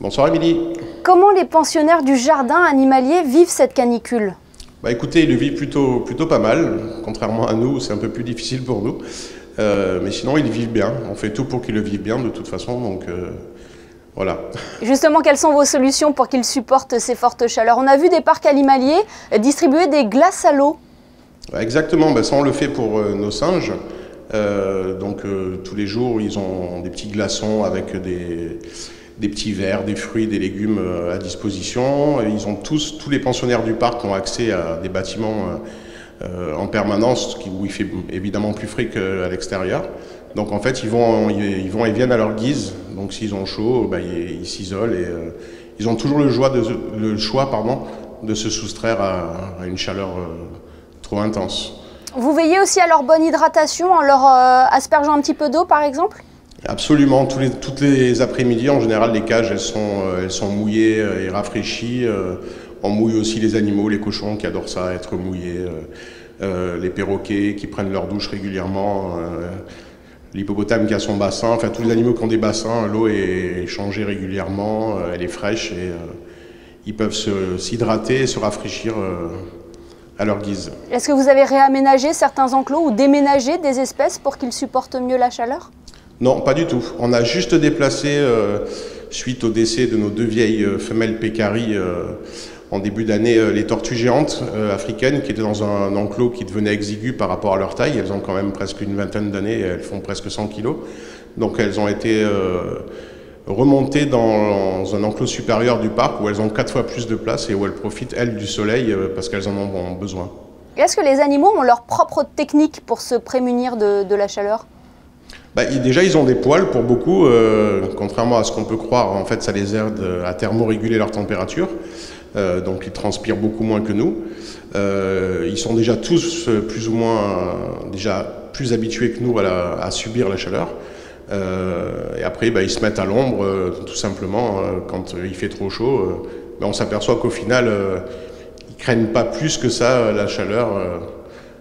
Bonsoir Émilie. Comment les pensionnaires du jardin animalier vivent cette canicule? Écoutez, ils le vivent plutôt pas mal. Contrairement à nous, c'est un peu plus difficile pour nous. Mais sinon, ils vivent bien. On fait tout pour qu'ils le vivent bien de toute façon. Donc voilà. Justement, quelles sont vos solutions pour qu'ils supportent ces fortes chaleurs? On a vu des parcs animaliers distribuer des glaces à l'eau. Exactement, ça on le fait pour nos singes. Tous les jours, ils ont des petits glaçons avec des petits verres, des fruits, des légumes à disposition. Ils ont tous les pensionnaires du parc ont accès à des bâtiments en permanence, où il fait évidemment plus frais qu'à l'extérieur. Donc en fait, ils vont et viennent à leur guise. Donc s'ils ont chaud, ils s'isolent et ils ont toujours le choix de se soustraire à une chaleur trop intense. Vous veillez aussi à leur bonne hydratation en leur aspergeant un petit peu d'eau par exemple? Absolument, toutes les après-midi, en général, les cages elles sont mouillées et rafraîchies. On mouille aussi les animaux, les cochons qui adorent ça, être mouillés, les perroquets qui prennent leur douche régulièrement, l'hippopotame qui a son bassin, enfin tous les animaux qui ont des bassins, l'eau est changée régulièrement, elle est fraîche et ils peuvent s'hydrater et se rafraîchir à leur guise. Est-ce que vous avez réaménagé certains enclos ou déménagé des espèces pour qu'ils supportent mieux la chaleur? Non, pas du tout. On a juste déplacé, suite au décès de nos deux vieilles femelles pécaries en début d'année, les tortues géantes africaines qui étaient dans un enclos qui devenait exigu par rapport à leur taille. Elles ont quand même presque une vingtaine d'années et elles font presque 100 kilos. Donc elles ont été remontées dans un enclos supérieur du parc où elles ont 4 fois plus de place et où elles profitent, elles, du soleil parce qu'elles en ont besoin. Est-ce que les animaux ont leur propre technique pour se prémunir de la chaleur? Déjà, ils ont des poils pour beaucoup, contrairement à ce qu'on peut croire. En fait, ça les aide à thermoréguler leur température, donc ils transpirent beaucoup moins que nous. Ils sont déjà tous plus ou moins déjà plus habitués que nous à subir la chaleur. Et après, ils se mettent à l'ombre, tout simplement, quand il fait trop chaud. On s'aperçoit qu'au final, ils craignent pas plus que ça la chaleur.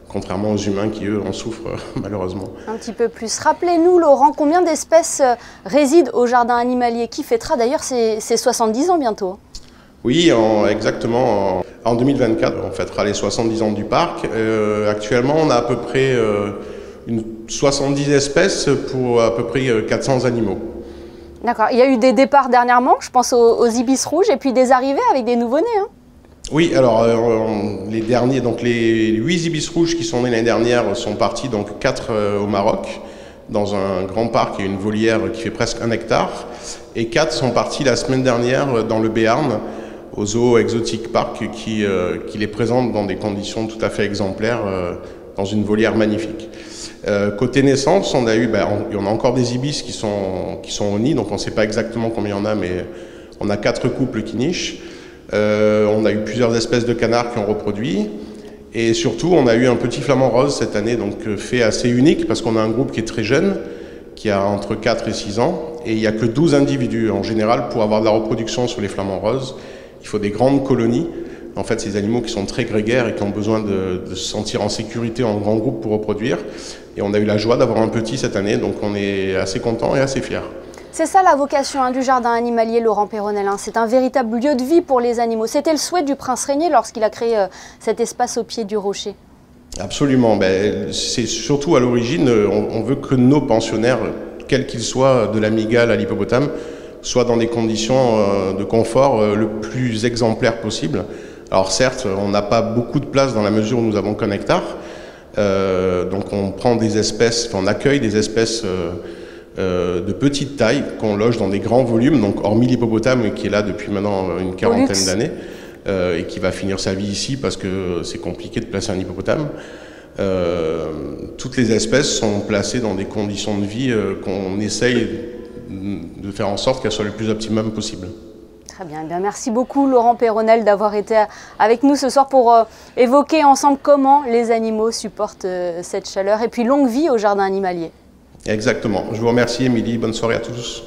Contrairement aux humains qui, eux, en souffrent malheureusement. Un petit peu plus. Rappelez-nous, Laurent, combien d'espèces résident au jardin animalier qui fêtera d'ailleurs ses 70 ans bientôt? Oui, exactement. En 2024, on fêtera les 70 ans du parc. Actuellement, on a à peu près 70 espèces pour à peu près 400 animaux. D'accord. Il y a eu des départs dernièrement, je pense aux ibis rouges, et puis des arrivées avec des nouveau-nés. Oui, alors les derniers, donc les 8 ibis rouges qui sont nés l'année dernière sont partis, donc 4 au Maroc, dans un grand parc et une volière qui fait presque 1 hectare, et 4 sont partis la semaine dernière dans le Béarn, au Zoo Exotic Park, qui les présente dans des conditions tout à fait exemplaires, dans une volière magnifique. Côté naissance, on a encore des ibis qui sont au nid, donc on ne sait pas exactement combien il y en a, mais on a 4 couples qui nichent. On a eu plusieurs espèces de canards qui ont reproduit et surtout on a eu un petit flamant rose cette année, donc fait assez unique parce qu'on a un groupe qui est très jeune, qui a entre 4 et 6 ans et il n'y a que 12 individus. En général, pour avoir de la reproduction sur les flamants roses, il faut des grandes colonies. En fait, ces animaux qui sont très grégaires et qui ont besoin de se sentir en sécurité en grand groupe pour reproduire. Et on a eu la joie d'avoir un petit cette année, donc on est assez content et assez fiers. C'est ça la vocation du jardin animalier Laurent Peyronel. C'est un véritable lieu de vie pour les animaux. C'était le souhait du prince Régnier lorsqu'il a créé cet espace au pied du rocher. Absolument. C'est surtout à l'origine, on veut que nos pensionnaires, quels qu'ils soient, de la mygale à l'hippopotame, soient dans des conditions de confort le plus exemplaires possible. Alors certes, on n'a pas beaucoup de place dans la mesure où nous avons qu'1 hectare. Donc on prend des espèces, on accueille des espèces de petite taille qu'on loge dans des grands volumes, donc hormis l'hippopotame qui est là depuis maintenant une quarantaine d'années et qui va finir sa vie ici parce que c'est compliqué de placer un hippopotame. Toutes les espèces sont placées dans des conditions de vie qu'on essaye de faire en sorte qu'elles soient le plus optimum possible. Très bien, merci beaucoup Laurent Peyronel d'avoir été avec nous ce soir pour évoquer ensemble comment les animaux supportent cette chaleur et puis longue vie au jardin animalier. Exactement. Je vous remercie Émilie, bonne soirée à tous.